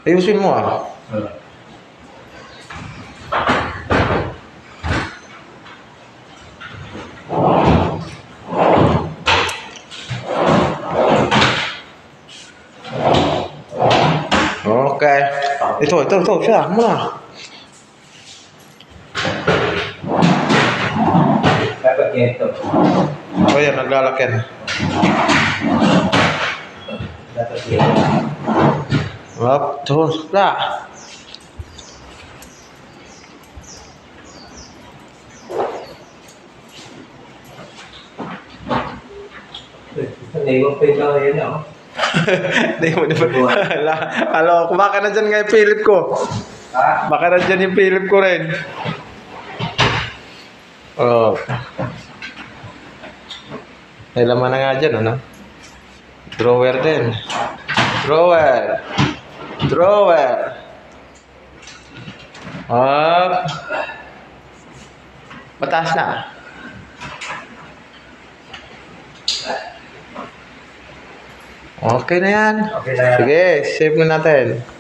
Ayusin mo ah. Okay. Ito. Siya, muna. Dapat ito. O yan, naglalakyan. Dapat ito. Up, terus lah. Naiwan pa yung mga yan ako. Hindi mo naman. Alo, baka na dyan nga yung Philip ko. Ha? Baka na dyan yung Philip ko rin. Oh. May laman na nga dyan, ano? Drawer din. Drawer. Up. Mataas na. Okay na yan. Okay na yan. Sige, save na natin.